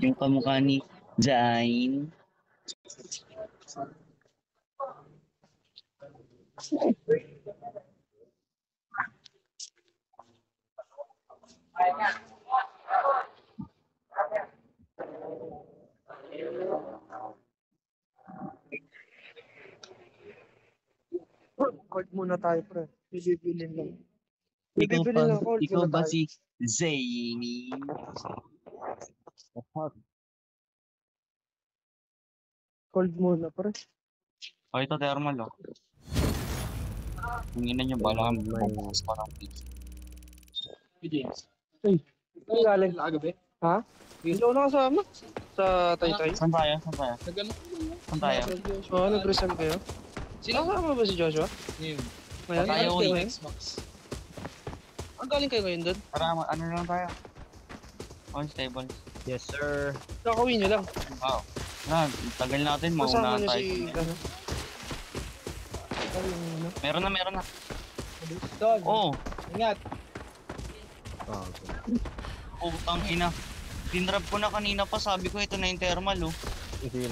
Yung kamukha ni Jain. Cold muna tayo, pre. Bibilin lang. Ikaw ba si Zaini? Cold muna, pre. O, ito thermal, oh. Tingnan nyo, bala kami bubukas pa ng pizza. Ay, ay galing. Gabi? Ha? Hindi ako nakasama. Sa Taytay. Saan tayo? Saan tayo? Oo, nag-resign kayo. Nakasama ba si Joshua? Ngayon. Ngayon? Tayo, Alas kayo eh. ngayon? Ang galing kayo ngayon doon? Tara, ano lang tayo? On stable. Yes, sir. Nakawin nyo lang. Wow. Tagal natin, Kasama mauna nyo tayo. si... Ano? Meron na. Doon. Oh, Ingat. Oh, okay. putang ina. Dinrap ko na kanina pa, sabi ko ito na yung thermal, oh. Hindi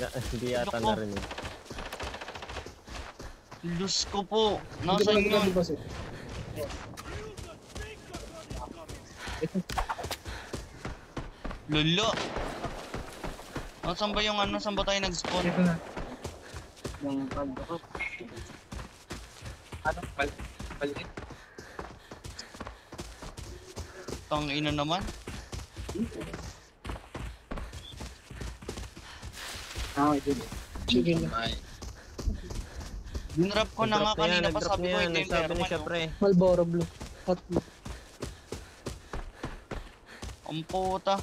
yata Loko. narinig. Diyos ko po. Nasaan yun? Lolo. Saan ba yung ano? Saan ba tayo nag-spawn? Ito na. Yung pag-drop. Ano? Balit? Tangina naman. Sige na. Dinrap ko na nga kanina pa, Nag-drop sabi ko niya, ito yung nagsabi na thermal, siya, oh. pre. Malboro Blue. Hot Blue. Ang puta.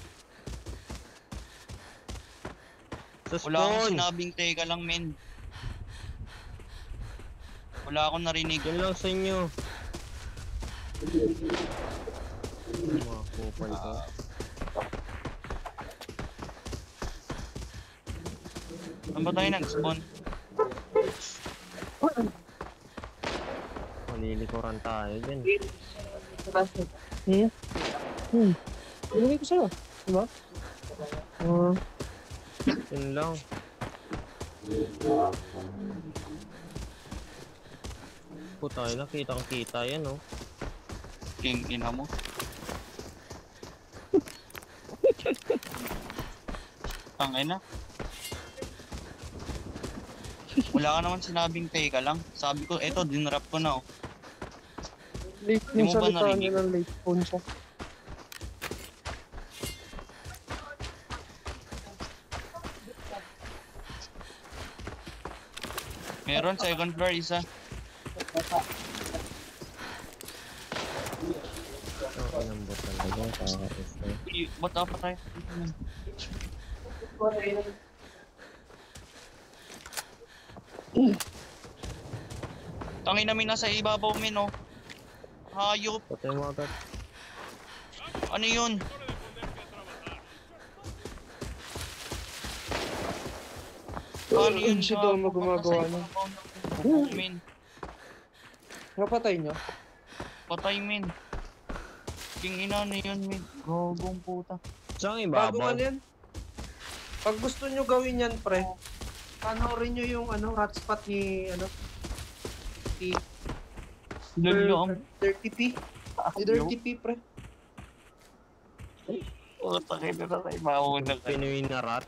Sa Wala akong spawn! sinabing teka lang, men. Wala akong narinig. Yun lang sa inyo. Mga kupal ko. Saan ba tayo nag-spawn? Malilikuran tayo dyan. Hindi ko sa'yo. Diba? Yun lang. Puta, nakitang-kita yan, oh. King ina mo. Tangina. Wala ka naman sinabing teka lang. Sabi ko, eto, dinrap ko na, oh. Late Di yung mo ba salita narinig? niya ng late phone siya. Meron, second floor, isa. Ang inambot talaga. Kaka-este. Ba't apa tayo? Tangin namin nasa ibabaw, min, oh. Hayop. Patay mo agad. Ano yun? Ano yun? Si Domo gumagawa na. Min. Napatay niyo? Patay, min. King ina, ano yun, min? Gogong puta. Saan Bago ibabaw? ano yan? Pag gusto nyo gawin yan, pre, panoorin nyo yung ano, hotspot ni, ano, ni Lalo ang 30p. Ni 30p, pre. puta kayo na sa ibabaw na kayo. Pinoy na rat.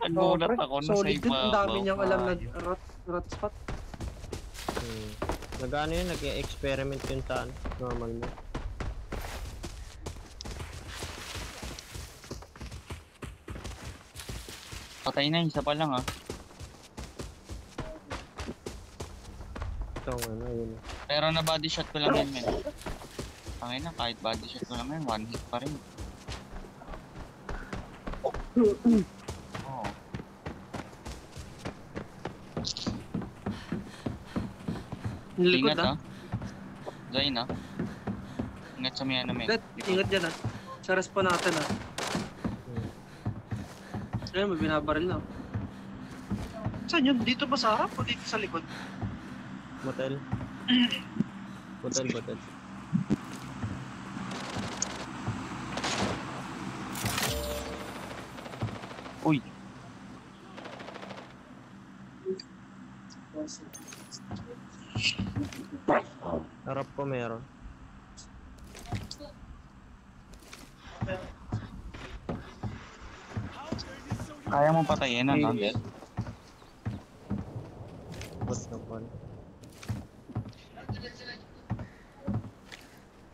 Nagulat ako na sa Solid yun. ibabaw. Ang dami niyang alam na hotspot. Nag-ano yun? Nag-experiment yun sa ano, normal mo. Patay na, isa pa lang, ah. Ito ano yun. Pero na body shot ko lang yun, men. Tangin na, kahit body shot ko lang yun, one hit pa rin. Oo. Nilikod Ingat, na. ah. Zain, ah. Ingat sa mga men. Ingat dyan, ah. Sa respawn natin, ah. Ayun, may binabaril na. Saan yun? Dito ba sa harap o dito sa likod? Motel. Motel. Uy, Harap ko meron. kaya mo patayin, ano, Del? Bot na pala.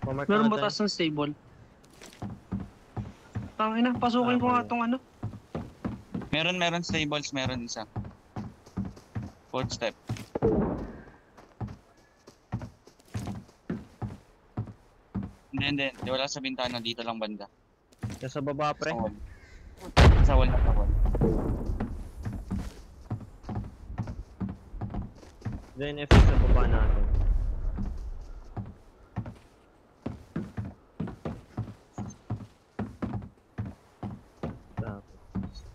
Pumark Meron na ba tayo. taas ng stable? Tangina, pasukin ko nga tong ano. Meron stables, meron isa. Footstep. Hindi. Wala sa bintana, dito lang banda. Nasa baba, pre. Sa wall. Sa wall na sa wall. Then FX sa baba natin. Tapos.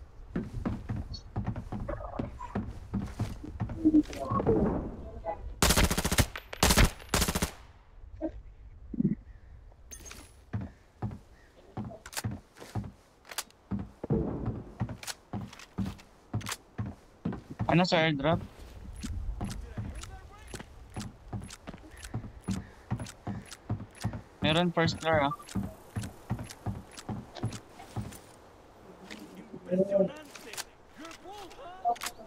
Ano sa airdrop? Meron first floor, ah.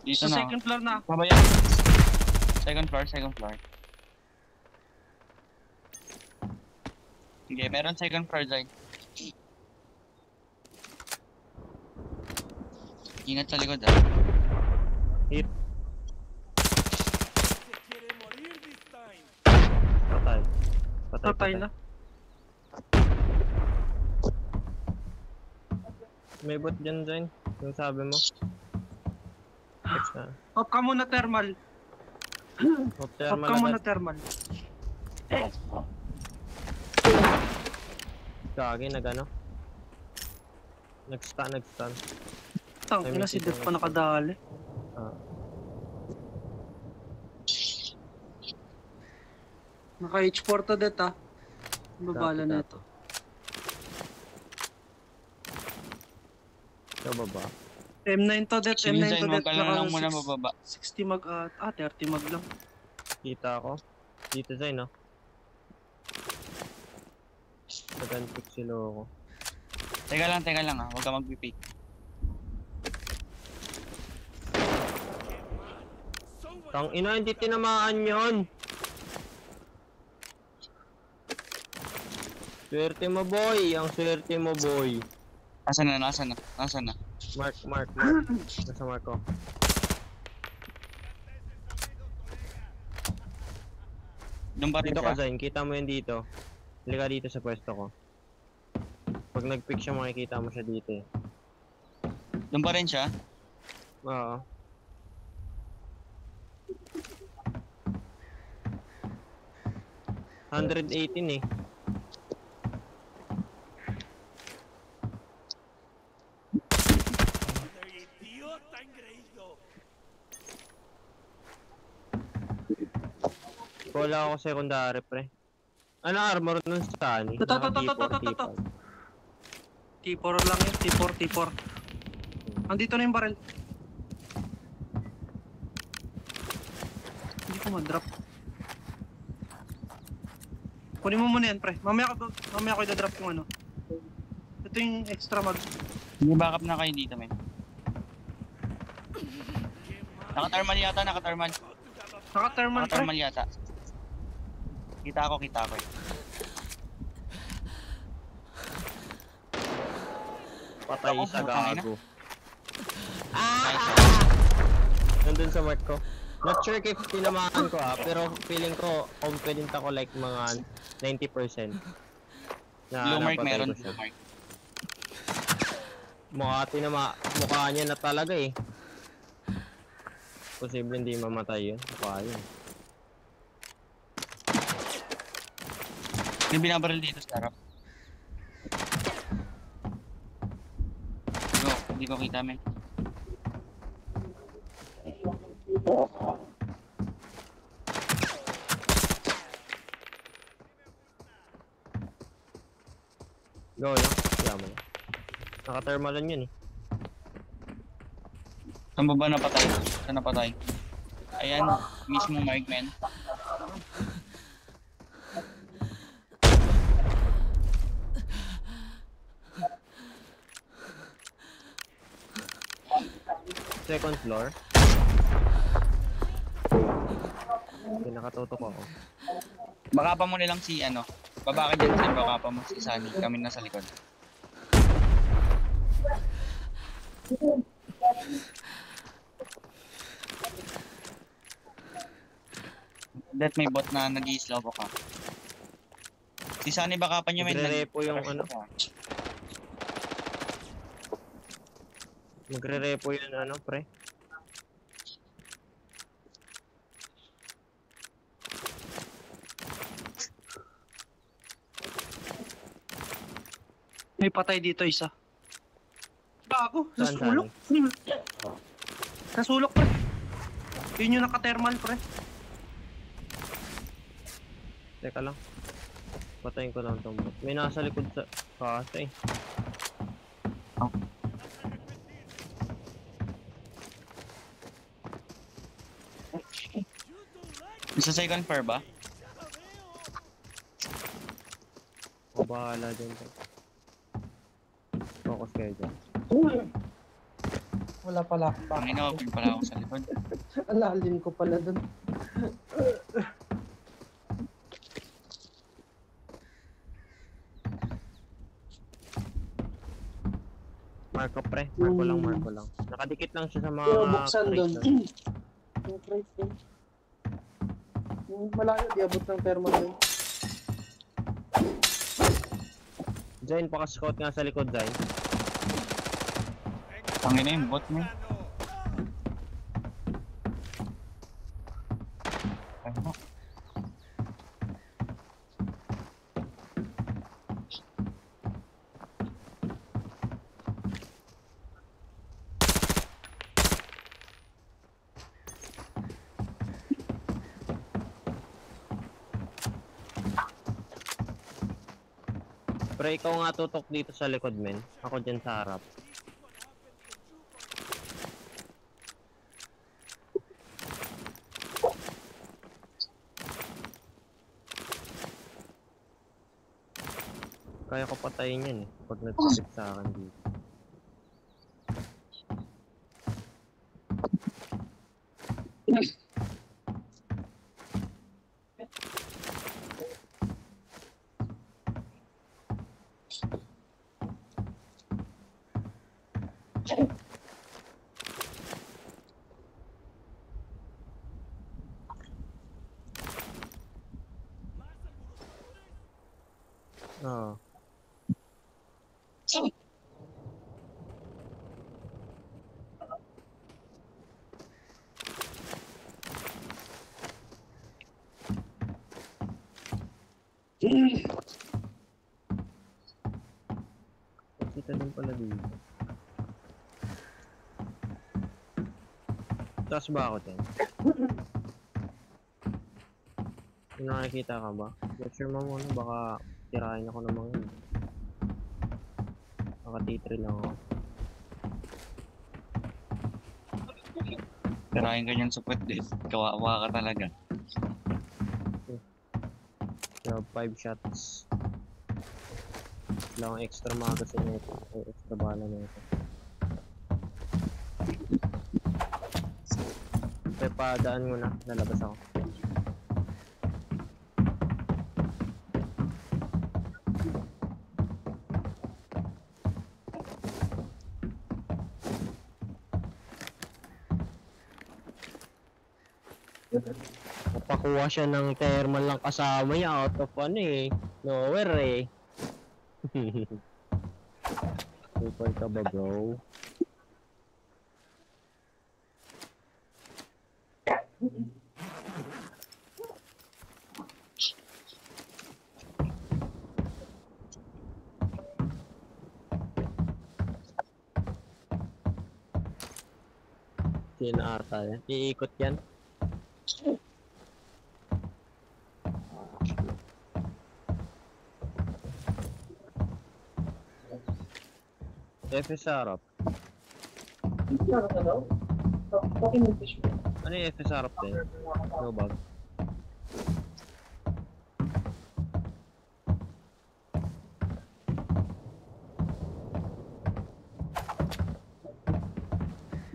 Dito Sa na. second floor na. Pabayan. Second floor. Sige, meron second floor dyan. Ingat sa likod, ah. Hit. Patay. Patay na. May bot dyan, Zain. Yung sabi mo. Text na. Hop ka muna thermal. Hop Hop thermal ka muna agad. thermal. Gagi, nag-ano? Nag-stun. Tangina, si Def pa nakadali. Ah. Naka-H4 to Det ah. Babala na ito. Sa baba. M9 to Det, Sige, M9 Zain, to Det. huwag ka na lang muna bababa. 60 mag 30 mag lang. Kita ako. Dito, Zain, no? Tagantik silo ako. Teka lang, ah. Huwag ka mag-pick. Tang ina, hindi tinamaan yon. Swerte mo, boy. Ang swerte mo, boy. Nasaan na? Mark. Nasa mark ko. Doon pa rin Dito siya. ka, Zain. Kita mo yun dito. Halika dito sa pwesto ko. Pag nag-pick siya, makikita mo siya dito eh. Doon pa rin siya. Oo. $118 eh. Wala ako secondary, pre. Ano armor nun sa Tani? Ito. T4 lang yun, T4. Andito na yung barrel. Hindi ko ma-drop. Kunin mo muna yan, pre. Mamaya ko i-drop yung ano. Ito yung extra mag. Hindi backup na kayo dito, men. Naka-thermal yata. Naka-thermal, pre. Naka-thermal yata. Kita ko eh. Patay Ako, sa putang ina. gago. Nandun sa mark ko. Not sure if tinamaan ko pero feeling ko confident ako like mga 90%. Blue mark napatay meron. ko siya. Blue mark. Mukha niya na talaga eh. Posible hindi mamatay yun. Mukha yun. Yung binabaril dito sa harap. Hindi ko kita, men. Go lang. Kaya mo na. Naka-thermalan yun eh. Saan ba ba napatay? Saan napatay? Ayan, mismo Markman. Second floor. Pinakatutok ako. Baka pa mo nilang si ano. Baba ka dyan sir, baka pa mo si Sunny. Kami nasa likod. That may bot na nag-i-slow ka. Si Sunny baka pa nyo may Magre-repo yung ano. Magre-repo yun ano, pre. May patay dito isa. Bago, Saan, nasulok. Nasulok, pre. Yun yung naka-thermal, pre. Teka lang. Patayin ko lang itong bot. May nasa likod sa kasa eh. Sa second floor ba? O bahala dyan. Focus kayo dyan. Wala pala. Pangina, open pala ako sa likod. Alalim ko pala dun. Marco pre. Marco lang, Marco lang. Nakadikit lang siya sa mga Pero buksan dun. crates. Yung price dun. Yung malayo, di abot ng thermal dun. Zain, pakascout nga sa likod, Zain. Pangina yung bot mo. Ano? Pre, ikaw nga tutok dito sa likod, men. Ako dyan sa harap. Kaya ko patayin yan eh. Pag nagpapit sa akin dito. Oo. Kita din pala dito. Taas ba ako dyan? Kung nakikita ka ba? Make sure mo muna baka tirahin ako ng mga yun. Naka T3 lang ako. Karahin ka niyang support din. Kawawa ka talaga. So, 5 shots. Wala akong extra magazine na ito. O extra bala na ito. Okay, padaan mo na. Lalabas ako. Napakuha siya ng thermal lang kasama niya out of ano eh. Nowhere eh. Super ka ba bro? Sino ata yan? Iikot yan? F sa harap. Ano yung FS harap din? No bag.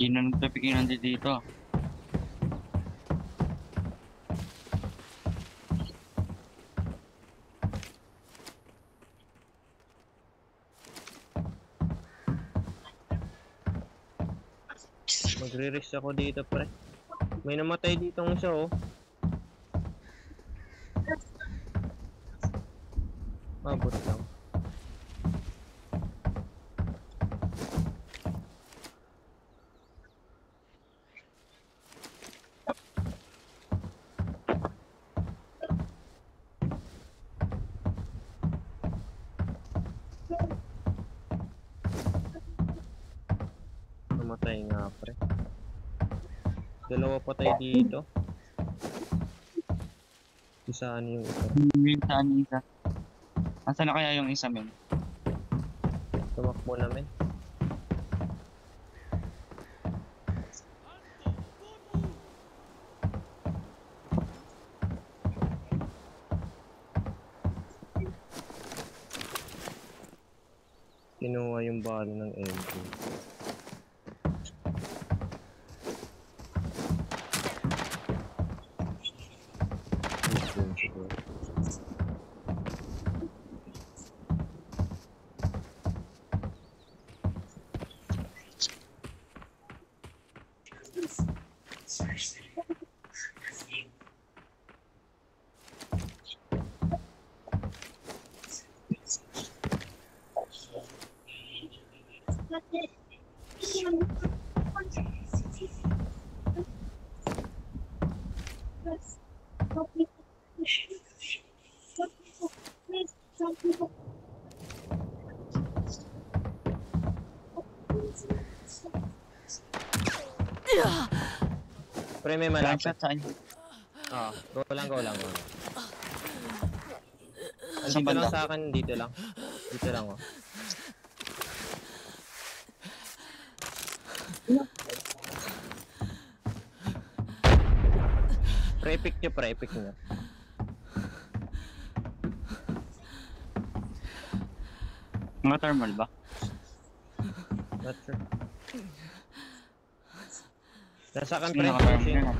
Hindi na nagpipikinan dito. Magre-risk ako dito, pre. May namatay dito ng isa, oh. Mabot lang. Namatay nga, pre. Dalawa patay dito. Isaan yung isa. Yung saan yung isa? Nasaan na kaya yung isa, men? Tumakbo namin. Kinuha yung bala ng MG. Pre, may malapit. Gunshot saan? Go lang, go lang. Saan Dito lang banda? sa akin, dito lang. Dito lang, oh. Pre-pick nyo, pre-pick nyo. Mga thermal ba? Not sure. Nasa akin, Sino pre. naka-thermal na?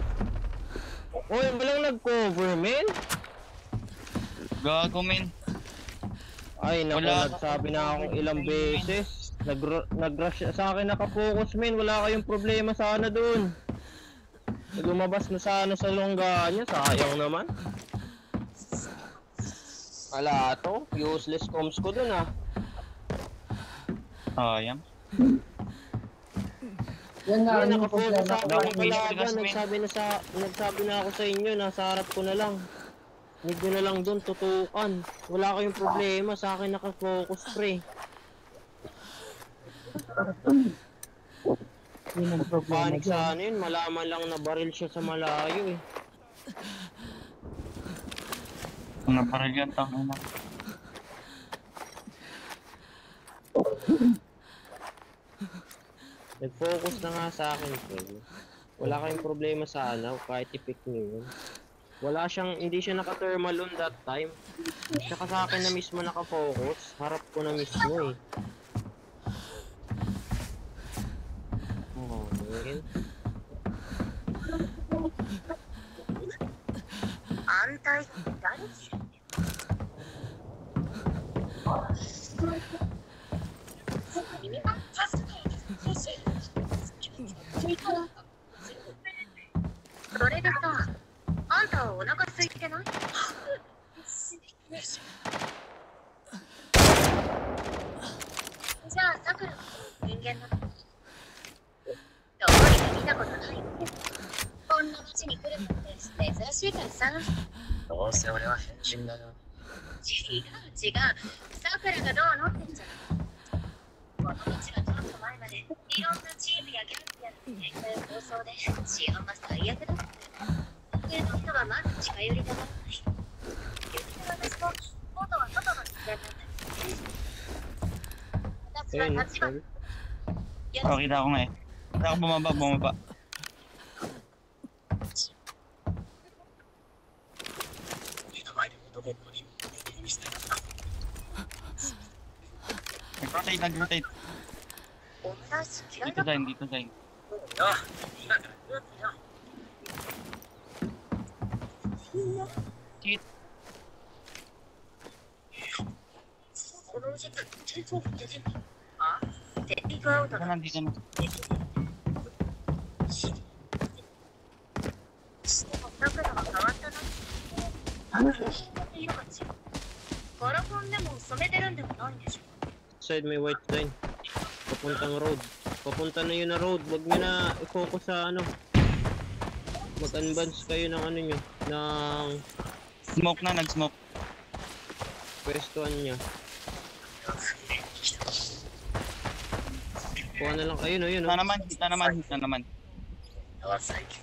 Uy, walang nag-cover, men. Gago, men. Ay, naku, Wala. nagsabi na akong ilang beses. Nag-rush sa akin, nakapokus, men. Wala kayong problema sana dun. Lumabas na sana sa longga niya, sayang naman. Wala to, useless comms ko dun, ah. Sayang. Yan na, Ay, ano yung nakapokus problema sa ko. akin ng kalaban. Bigas, men. Nagsabi na ako sa inyo, nasa harap ko na lang. Huwag nyo na lang dun, tutukan. Wala kayong problema, sa akin nakafocus, pre. Yun ang problema Panic dyan. sa ano yun, malaman lang na baril siya sa malayo, eh. Kung naparil yan, tangin na. Nag-focus na nga sa akin, pre. Wala kayong problema sa ano, kahit i-pick nyo yun. Wala siyang, hindi siya naka-thermal on that time. Tsaka sa akin na mismo naka-focus, harap ko na mismo, eh. Oh, man. 安泰何耳がさすそれでさ、あんたはお腹空いてない？じゃあさくらも人間なの？どうにか見たことない？こんな街に来るなんて珍しいからさ。どうせ俺は変人だよ。違う。さくらがどうのってんじゃん。この街はちょっと前までいろんなチームやギャングやって構想で治安は最悪だった。家の人はまだ近寄りたがらない。言って私も元は外の人間なんだよ。私は Ayun, 立場 sabi. や Oh, kita ko nga eh. Kita ko bumaba. nag-rotate. 女好き嫌い Dito だった Zain, dito Zain. みんな Cheat. この時間テレフォン出てるあテイクアウト Dito だ na, dito na. 角度が変わったな色が違うガラフォンでも染めてるんでもないんでしょ Side may white line. Papuntang road. Papunta na yun na road. Huwag nyo na i-focus sa ano. Mag-advance kayo ng ano nyo. Ng Smoke na, nag-smoke. pwestuhan nyo. Kuha na lang. Ayun, ayun. Hit na naman, hit na naman, hit na naman. 最近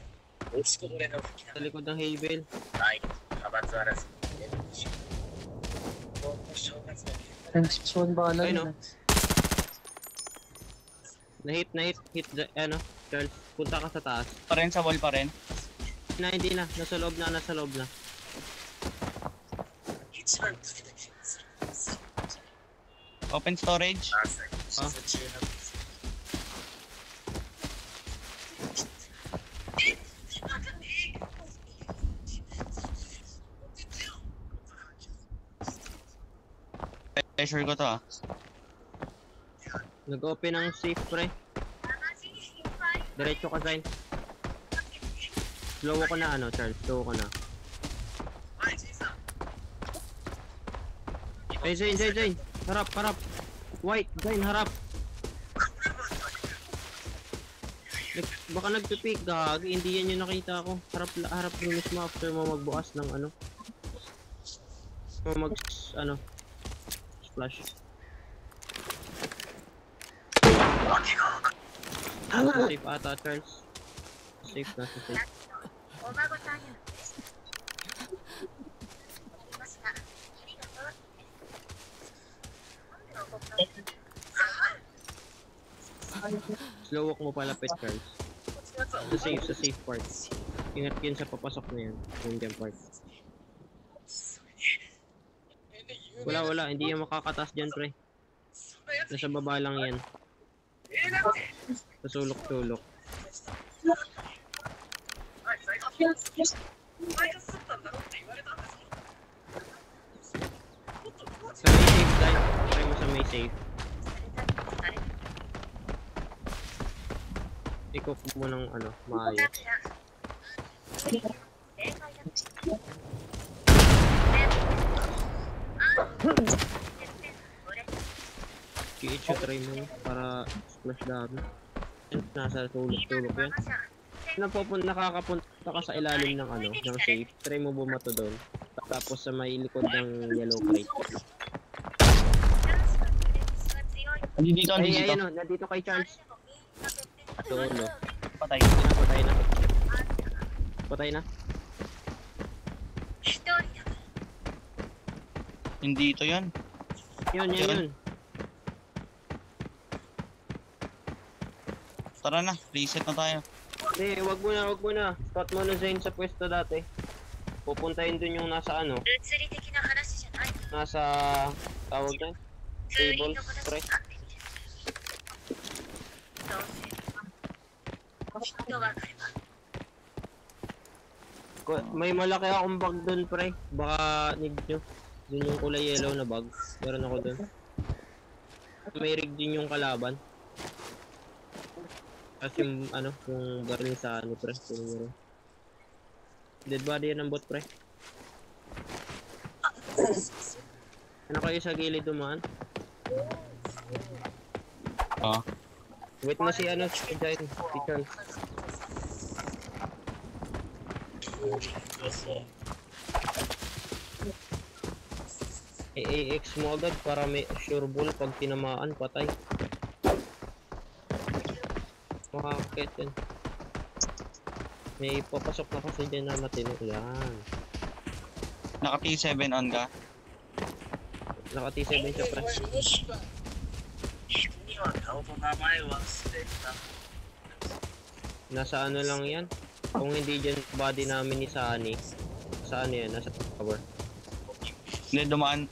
落ちこぼれの吹き Sa likod ng hay bale. ない派閥争いで正月だけ Tension ba na Ayun, yun? Na-hit, na-hit. Hit, ano, Charles. Punta ka sa taas. Pa rin, sa wall pa rin. Hindi na. Nasa loob na, nasa loob na. 一番つけた気がする Open storage. 朝に手術中なんです Pressure ko to ah. Nag-open ang safe, pre. Diretso ka, Zain. Slow ko na, ano, Charles. Slow ko na. Hey, Zain, Zain, Zain. Harap, harap. White, Zain, harap. Baka nagpipik, gagi. Hindi yan yung nakita ko. Harap, harap mo mismo after mo magbukas ng ano. Mo ano. Splash. Nasa safe ata, Charles. Safe, nasa safe. お孫さんやありますがありがとうなんで怒った Slow walk mo palapit, Charles. Sa safe part. Ingat yun sa papasok na yan. Yung dyan part. Wala. Hindi yan makakatas dyan, pre. Nasa baba lang yan. Sa sulok-sulok. Sa may safe, Dai. Try mo sa may safe. Ikop mo ng ano, maayos. PH try mo para splash dami. Nasa tulog-tulog yan. Nakakapunta ka sa ilalim ng ano, ng safe. Try mo bumato doon. Tapos sa may likod ng yellow crate. Dito, Ay, dito. ayun o, nandito kay Charles. Tulo. Patay. Patay na. Patay na. Hindi ito yun. Yun. Tara na, reset na tayo. Hindi, wag mo na. Spot mo na Zain sa pwesto dati. Pupuntahin dun yung nasa ano, 物理的な話じゃない nasa tawag na, ツーリン table, グ話 pre. あってみるどうせきっとわかれば May malaki akong bag dun, pre. Baka need nyo. Dun yung kulay yellow na bag. Meron ako dun. May rig din yung kalaban. Kasi yung ano, yung baril sa ano, pre. Yung dead body yan ng bot, pre. Ano kayo sa gilid dumaan? Oh. Wait mo si ano, si Jain, si Charles. AAX mo agad para may sure ball pag tinamaan, patay. Makakakit yan. May papasok na kasi dyan na matino. Yan. Naka T7 on ka. Naka T7 siya, pre. 人には顔と名前は捨てた Nasa ano lang yan. Kung hindi dyan body namin ni Sunny. Sa ano yan? Nasa tower. Hindi, dumaan.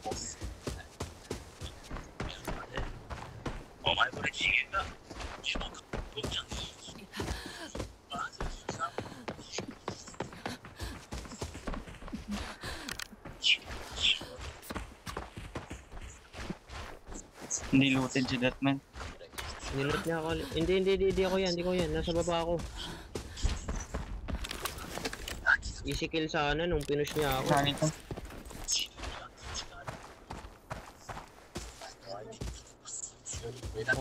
Hindi looted si Deathman. Niloot niya ako. Hindi ako yan, hindi ko yan. Nasa baba ako. Easy kill sana nung pinush niya ako. Saan ito? Oh. あ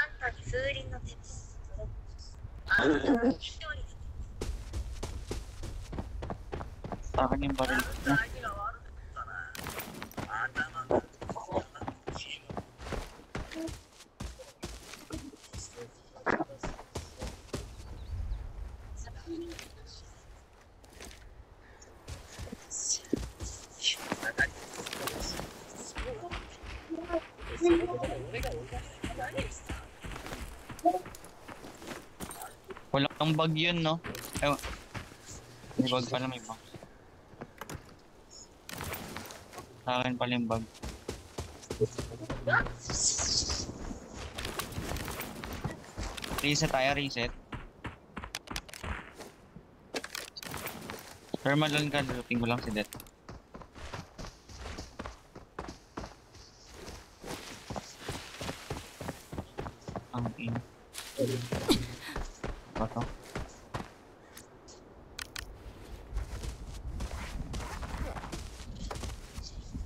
んたに風鈴の手あんたに一人 Sa akin yung baril niya. Walang bug yun, no? Ewan. May bug pala, may bug. Sa akin pala yung bug. Reset tayo, reset. Thermal lang ka, looting ko lang si Death. Ang in. Ba to?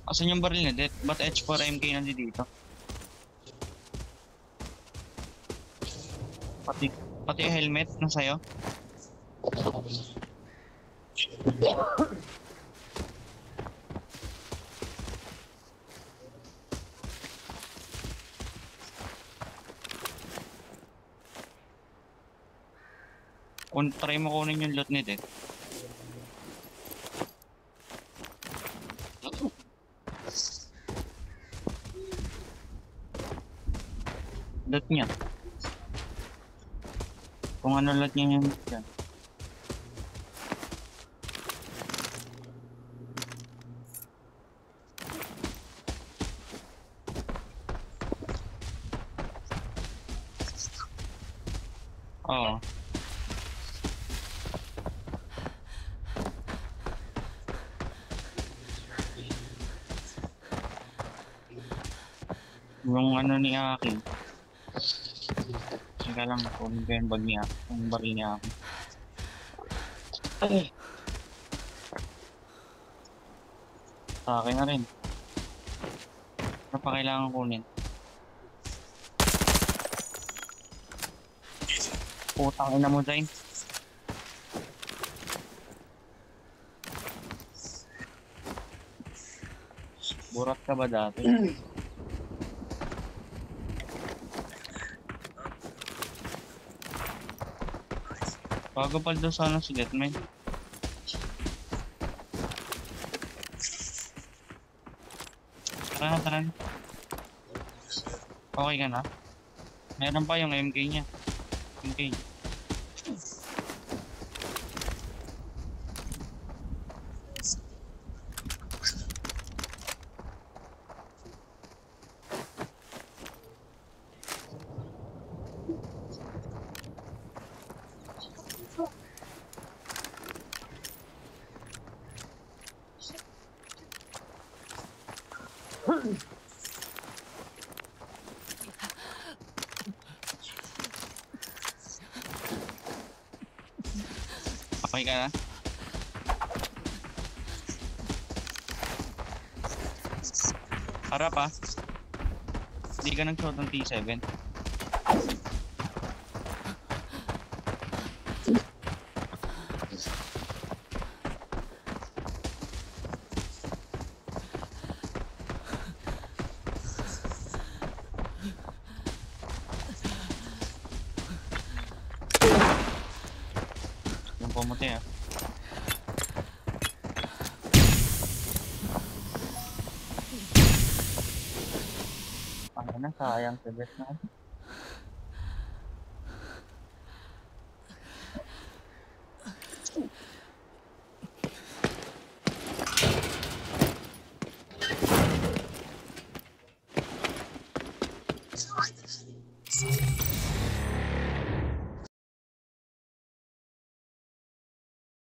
Asan yung baril na Death? Ba't H4MK nandito dito? Pati yung helmet na sa'yo? Try mo kunin yung loot ni Death. Loot niya. Kung ano loot niya yung dyan. Oo. Yung ano ni Aki. Sige lang, kunin ko yung bag niya. Yung baril niya ako. Ay! Sa akin na rin. Ano pa kailangan kunin? Putang ina mo, Zayn. Burat ka ba dati? Bago pa daw sana si Deathman. Tara na, tara na. Okay ka na? Meron pa yung MK niya. MK. Okay ka na? Harap ah. Hindi ka nag-shot ng T7. Yung pumuti ah. Ano na, sayang sa best na. です。